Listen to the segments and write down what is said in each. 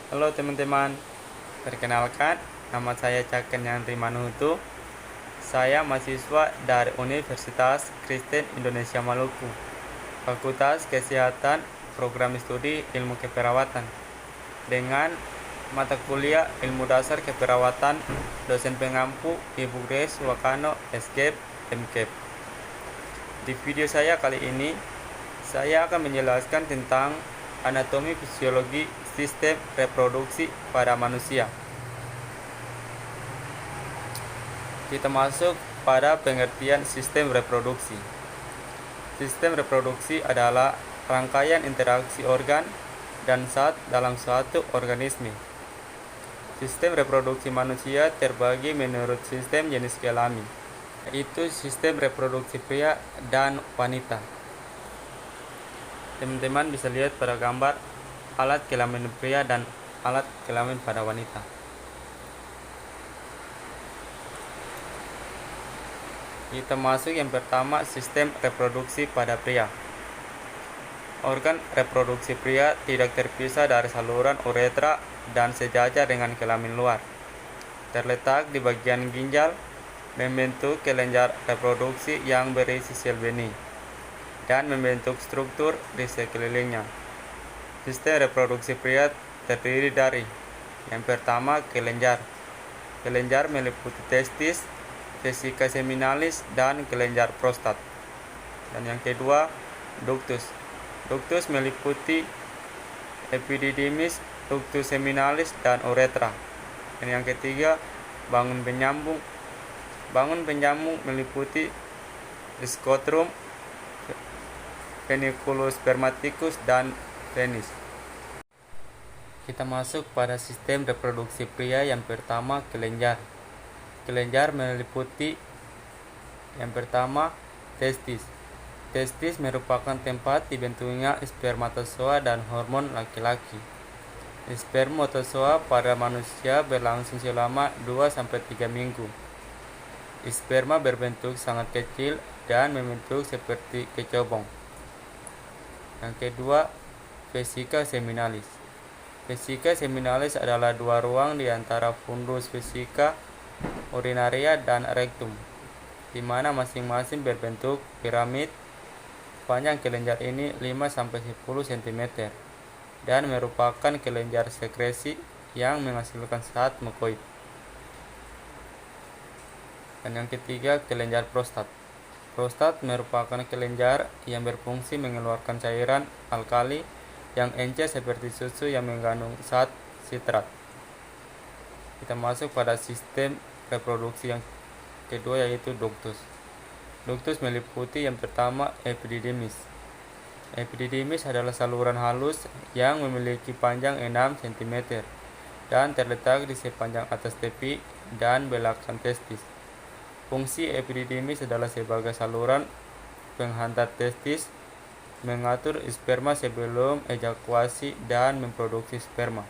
Halo teman-teman, perkenalkan nama saya Caken Yandri Manuhutu. Saya mahasiswa dari Universitas Kristen Indonesia Maluku, Fakultas Kesehatan, Program Studi Ilmu Keperawatan, dengan mata kuliah Ilmu Dasar Keperawatan, dosen pengampu Ibu Grace Wakano, SGEP, MKEP. Di video saya kali ini, saya akan menjelaskan tentang anatomi fisiologi sistem reproduksi pada manusia. Kita masuk pada pengertian sistem reproduksi. Sistem reproduksi adalah rangkaian interaksi organ dan zat dalam suatu organisme. Sistem reproduksi manusia terbagi menurut sistem jenis kelamin, yaitu sistem reproduksi pria dan wanita. Teman-teman bisa lihat pada gambar alat kelamin pria dan alat kelamin pada wanita. Kita masuk yang pertama, sistem reproduksi pada pria. Organ reproduksi pria tidak terpisah dari saluran uretra dan sejajar dengan kelamin luar. Terletak di bagian ginjal, membentuk kelenjar reproduksi yang berisi sel benih dan membentuk struktur di sekelilingnya. Sistem reproduksi pria terdiri dari yang pertama, kelenjar. Kelenjar meliputi testis, vesika seminalis, dan kelenjar prostat. Dan yang kedua, ductus. Ductus meliputi epididymis, ductus seminalis, dan uretra. Dan yang ketiga, bangun penyambung. Bangun penyambung meliputi scrotum, veniculus spermaticus, dan penis. Kita masuk pada sistem reproduksi pria. Yang pertama, kelenjar. Kelenjar meliputi yang pertama, testis. Testis merupakan tempat dibentuknya spermatozoa dan hormon laki-laki. Spermatozoa pada manusia berlangsung selama 2-3 minggu. Sperma berbentuk sangat kecil dan membentuk seperti kecobong. Yang kedua, vesika seminalis. Vesika seminalis adalah dua ruang di antara fundus vesika urinaria dan rektum, di mana masing-masing berbentuk piramid. Panjang kelenjar ini 5-10 cm dan merupakan kelenjar sekresi yang menghasilkan zat mukoid. Dan yang ketiga, kelenjar prostat. Prostat merupakan kelenjar yang berfungsi mengeluarkan cairan alkali yang encer seperti susu yang mengandung zat sitrat. Kita masuk pada sistem reproduksi yang kedua, yaitu ductus. Ductus meliputi yang pertama, epididymis. Epididymis adalah saluran halus yang memiliki panjang 6 cm dan terletak di sepanjang atas tepi dan belakang testis. Fungsi epididymis adalah sebagai saluran penghantar testis, mengatur sperma sebelum ejakulasi dan memproduksi sperma.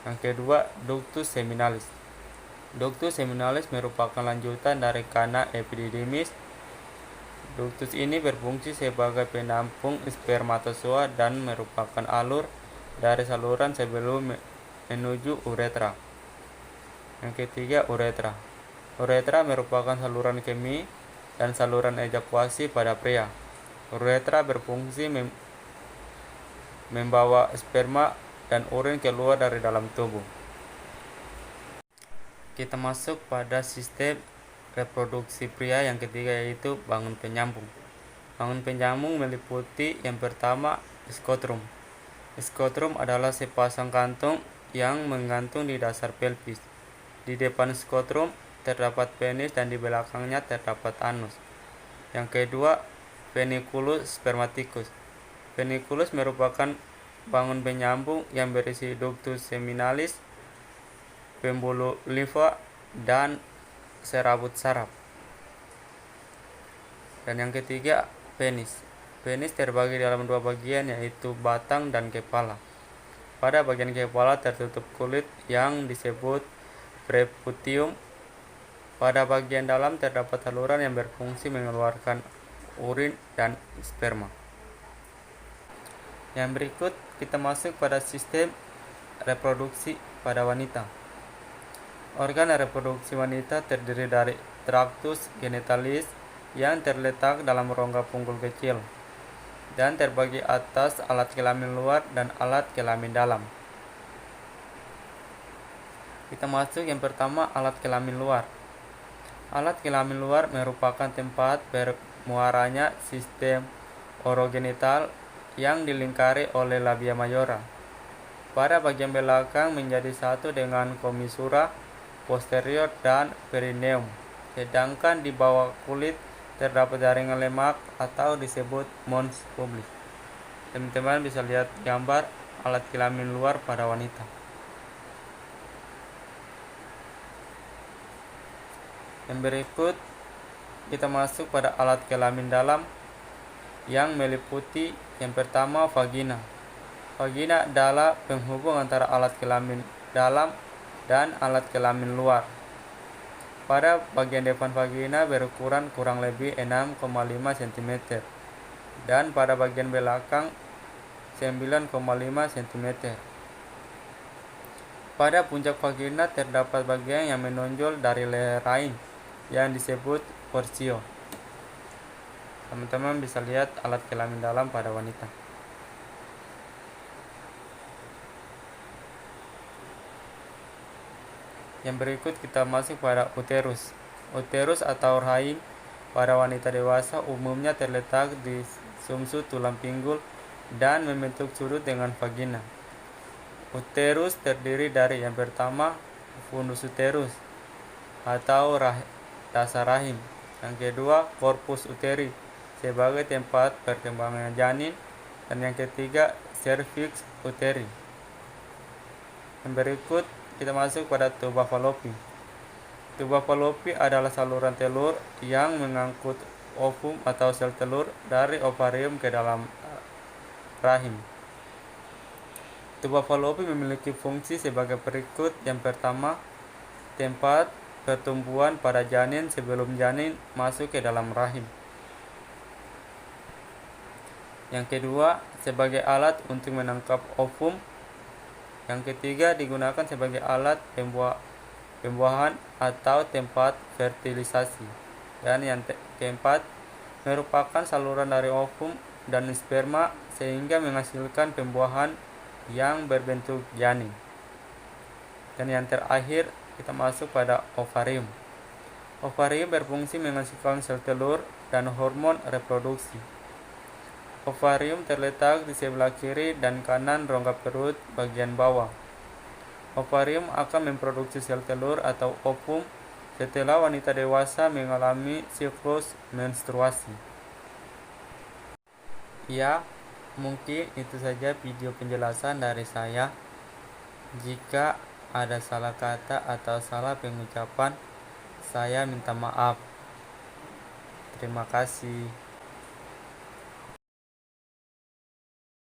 Yang kedua, ductus seminalis. Ductus seminalis merupakan lanjutan dari kana epididymis. Ductus ini berfungsi sebagai penampung spermatozoa dan merupakan alur dari saluran sebelum menuju uretra. Yang ketiga, uretra. Uretra merupakan saluran kemih dan saluran ejakulasi pada pria. Uretra berfungsi membawa sperma dan urin keluar dari dalam tubuh. Kita masuk pada sistem reproduksi pria yang ketiga, yaitu bangun penyambung. Bangun penyambung meliputi yang pertama, scrotum. Scrotum adalah sepasang kantung yang menggantung di dasar pelvis. Di depan scrotum terdapat penis dan di belakangnya terdapat anus. Yang kedua, veniculus spermaticus. Veniculus merupakan bangun penyambung yang berisi ductus seminalis, pembuluh limfa, dan serabut saraf. Dan yang ketiga, penis. Penis terbagi dalam dua bagian, yaitu batang dan kepala. Pada bagian kepala tertutup kulit yang disebut preputium. Pada bagian dalam terdapat saluran yang berfungsi mengeluarkan urin dan sperma. Yang berikut kita masuk pada sistem reproduksi pada wanita. Organ reproduksi wanita terdiri dari tractus genitalis yang terletak dalam rongga punggung kecil dan terbagi atas alat kelamin luar dan alat kelamin dalam. Kita masuk yang pertama, alat kelamin luar. Alat kelamin luar merupakan tempat bermuaranya sistem orogenital yang dilingkari oleh labia majora. Pada bagian belakang menjadi satu dengan commissura posterior dan perineum, sedangkan di bawah kulit terdapat jaringan lemak atau disebut mons public. Teman-teman bisa lihat gambar alat kelamin luar pada wanita. Yang berikut kita masuk pada alat kelamin dalam yang meliputi yang pertama vagina. Vagina adalah penghubung antara alat kelamin dalam dan alat kelamin luar. Pada bagian depan vagina berukuran kurang lebih 6,5 cm dan pada bagian belakang 9,5 cm. Pada puncak vagina terdapat bagian yang menonjol dari leher rahim yang disebut portio. Teman-teman bisa lihat alat kelamin dalam pada wanita. Yang berikut kita masuk pada uterus. Uterus atau rahim pada wanita dewasa umumnya terletak di sumsum tulang pinggul dan membentuk sudut dengan vagina. Uterus terdiri dari yang pertama fundus uterus atau dasar rahim. Yang kedua corpus uteri sebagai tempat perkembangan janin, dan yang ketiga cervix uteri. Yang berikut kita masuk pada tuba fallopi. Tuba fallopi adalah saluran telur yang mengangkut ovum atau sel telur dari ovarium ke dalam rahim. Tuba fallopi memiliki fungsi sebagai berikut. Yang pertama, tempat pertumbuhan pada janin sebelum janin masuk ke dalam rahim. Yang kedua, sebagai alat untuk menangkap ovum. Yang ketiga, digunakan sebagai alat pembuahan atau tempat fertilisasi. Dan yang keempat, merupakan saluran dari ovum dan sperma sehingga menghasilkan pembuahan yang berbentuk janin. Dan yang terakhir, kita masuk pada ovarium. Ovarium berfungsi menghasilkan sel telur dan hormon reproduksi. Ovarium terletak di sebelah kiri dan kanan rongga perut bagian bawah. Ovarium akan memproduksi sel telur atau ovum setelah wanita dewasa mengalami siklus menstruasi. Ya, mungkin itu saja video penjelasan dari saya. Jika ada salah kata atau salah pengucapan, saya minta maaf. Terima kasih.